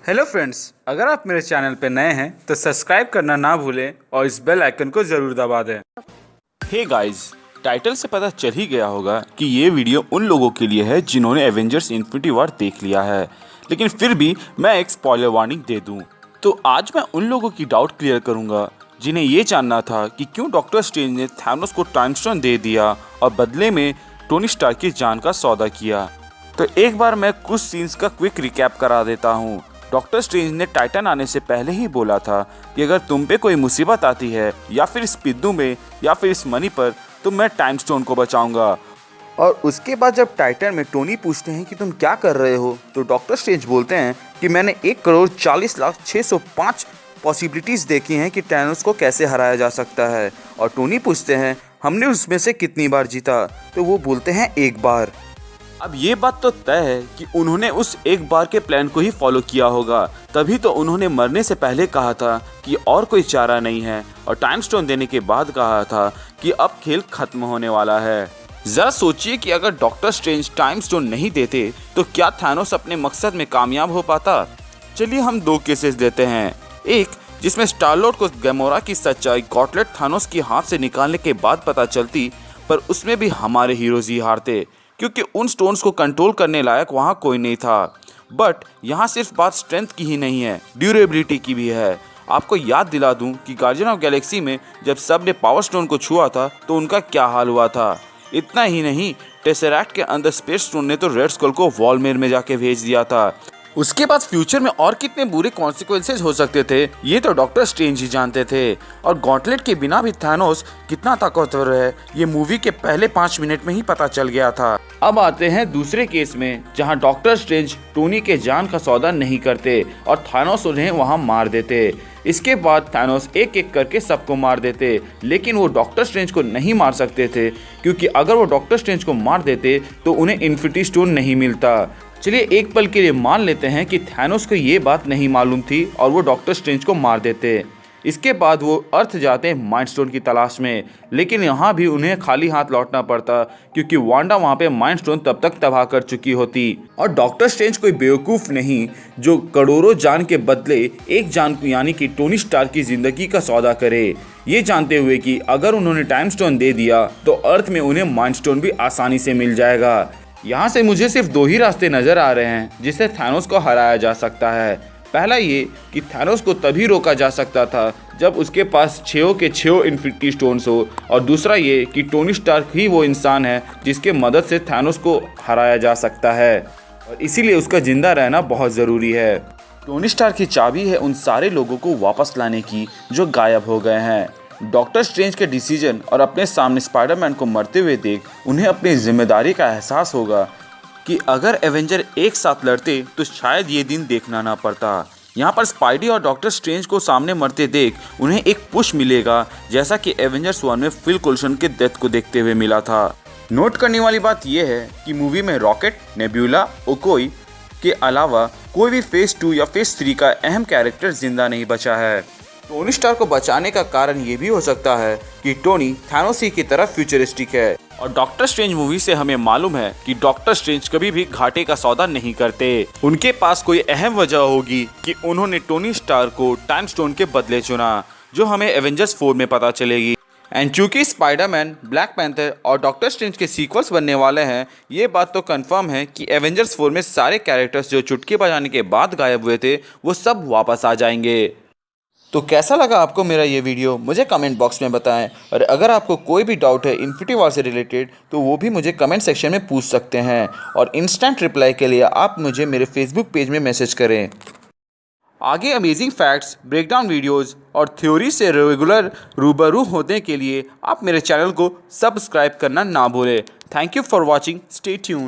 Hello friends, अगर आप मेरे चैनल पर नए हैं तो सब्सक्राइब करना ना भूलें और इस बेल आइकन को ज़रूर दबा दें। हे गाइस, टाइटल से पता चल ही गया होगा कि ये वीडियो उन लोगों के लिए है जिन्होंने एवेंजर्स इन्फिनिटी वॉर देख लिया है, लेकिन फिर भी मैं एक स्पॉइलर वार्निंग दे दूं। तो आज मैं उन लोगों की डाउट क्लियर करूंगा जिन्हें ये जानना था कि क्यों डॉक्टर स्ट्रेंज ने थैनोस को टाइम स्टोन दे दिया और बदले में टोनी स्टार्क की जान का सौदा किया। तो एक बार मैं कुछ सीन्स का क्विक रिकैप करा देता हूँ। डॉक्टर स्ट्रेंज ने टाइटन आने से पहले ही बोला था कि अगर तुम पे कोई मुसीबत आती है या फिर इस पिद्दू में या फिर इस मनी पर, तो मैं टाइम स्टोन को बचाऊंगा। और उसके बाद जब टाइटन में टोनी पूछते हैं कि तुम क्या कर रहे हो, तो डॉक्टर स्ट्रेंज बोलते हैं कि मैंने 1,40,40,605 पॉसिबिलिटीज़ देखी हैं कि थैनोस को कैसे हराया जा सकता है। और टोनी पूछते हैं हमने उसमें से कितनी बार जीता, तो वो बोलते हैं एक बार। अब ये बात तो तय है कि उन्होंने उस एक बार के प्लान को ही फॉलो किया होगा, तभी तो उन्होंने मरने से पहले कहा था कि और कोई चारा नहीं है, और टाइम स्टोन देने के बाद कहा था कि अब खेल खत्म होने वाला है। जरा सोचिए कि अगर डॉक्टर स्ट्रेंज टाइम स्टोन नहीं देते तो क्या थैनोस अपने मकसद में कामयाब हो पाता। चलिए हम दो केसेस लेते हैं। एक जिसमें स्टार-लॉर्ड को गैमोरा की सच्चाई गॉटलेट थैनोस के हाथ से निकालने के बाद पता चलती, पर उसमें भी हमारे हीरोज ही हारते, क्योंकि उन स्टोन्स को कंट्रोल करने लायक वहाँ कोई नहीं था। बट यहाँ सिर्फ बात स्ट्रेंथ की ही नहीं है, ड्यूरेबिलिटी की भी है। आपको याद दिला दूं कि गार्डियन ऑफ गैलेक्सी में जब सब ने पावर स्टोन को छुआ था तो उनका क्या हाल हुआ था। इतना ही नहीं, टेसरैक्ट के अंदर स्पेस स्टोन ने तो रेड स्कल को वॉलमेर में जाके भेज दिया था। उसके बाद फ्यूचर में और कितने बुरे कॉन्सिक्वेंसेज हो सकते थे ये तो डॉक्टर स्ट्रेंज ही जानते थे। और गॉन्टलेट के बिना भी थैनोस कितना ताकतवर है ये मूवी के पहले 5 मिनट में ही पता चल गया था। अब आते हैं दूसरे केस में, जहां डॉक्टर स्ट्रेंज टोनी के जान का सौदा नहीं करते और थैनोस उन्हें वहां मार देते। इसके बाद थैनोस एक एक करके सबको मार देते, लेकिन वो डॉक्टर स्ट्रेंज को नहीं मार सकते थे, क्योंकि अगर वो डॉक्टर स्ट्रेंज को मार देते तो उन्हें इन्फिनिटी स्टोन नहीं मिलता। चलिए एक पल के लिए मान लेते हैं कि थैनोस को ये बात नहीं मालूम थी और वो डॉक्टर स्ट्रेंज को मार देते। इसके बाद वो अर्थ जाते हैं माइंड स्टोन की तलाश में, लेकिन यहाँ भी उन्हें खाली हाथ लौटना पड़ता, क्योंकि वांडा वहाँ पे माइंड स्टोन तब तक तबाह कर चुकी होती। और डॉक्टर स्ट्रेंज कोई बेवकूफ़ नहीं जो करोड़ों जान के बदले एक जान यानी कि टोनी स्टार्क की ज़िंदगी का सौदा करे, ये जानते हुए कि अगर उन्होंने टाइम स्टोन दे दिया तो अर्थ में उन्हें माइंड स्टोन भी आसानी से मिल जाएगा। यहाँ से मुझे सिर्फ 2 ही रास्ते नज़र आ रहे हैं जिससे थैनोस को हराया जा सकता है। पहला ये कि थैनोस को तभी रोका जा सकता था जब उसके पास 6 के 6 इन्फिनिटी स्टोन्स हो, और दूसरा ये कि टोनी स्टार्क ही वो इंसान है जिसके मदद से थैनोस को हराया जा सकता है, और इसीलिए उसका जिंदा रहना बहुत ज़रूरी है। टोनी स्टार्क की चाबी है उन सारे लोगों को वापस लाने की जो गायब हो गए हैं। डॉक्टर स्ट्रेंज के डिसीजन और अपने सामने स्पाइडरमैन को मरते हुए देख उन्हें अपनी जिम्मेदारी का एहसास होगा कि अगर एवेंजर एक साथ लड़ते तो शायद ये दिन देखना ना पड़ता। यहाँ पर स्पाइडी और डॉक्टर स्ट्रेंज को सामने मरते देख उन्हें एक पुश मिलेगा, जैसा कि एवेंजर्स 1 में फिल कोल्सन के डेथ को देखते हुए मिला था। नोट करने वाली बात यह है कि मूवी में रॉकेट, नेब्यूला, ओकोई के अलावा कोई भी फेज 2 या फेज 3 का अहम कैरेक्टर जिंदा नहीं बचा है। टोनी स्टार्क को बचाने का कारण ये भी हो सकता है कि टोनी थैनोस की तरह फ्यूचरिस्टिक है, और डॉक्टर स्ट्रेंज मूवी से हमें मालूम है कि डॉक्टर स्ट्रेंज कभी भी घाटे का सौदा नहीं करते। उनके पास कोई अहम वजह होगी कि उन्होंने टोनी स्टार्क को टाइम स्टोन के बदले चुना, जो हमें एवेंजर्स 4 में पता चलेगी। एंड चूंकि स्पाइडरमैन, ब्लैक पैंथर और डॉक्टर स्ट्रेंज के सीक्वल्स बनने वाले हैं, ये बात तो कंफर्म है कि एवेंजर्स 4 में सारे कैरेक्टर्स जो चुटकी बजाने के बाद गायब हुए थे वो सब वापस आ जाएंगे। तो कैसा लगा आपको मेरा ये वीडियो, मुझे कमेंट बॉक्स में बताएं। और अगर आपको कोई भी डाउट है इन्फिनिटी वॉर से रिलेटेड तो वो भी मुझे कमेंट सेक्शन में पूछ सकते हैं, और इंस्टेंट रिप्लाई के लिए आप मुझे मेरे फेसबुक पेज में मैसेज करें। आगे अमेजिंग फैक्ट्स, ब्रेकडाउन वीडियोस और थ्योरी से रेगुलर रूबरू होने के लिए आप मेरे चैनल को सब्सक्राइब करना ना भूलें। Thank you for watching, stay tuned.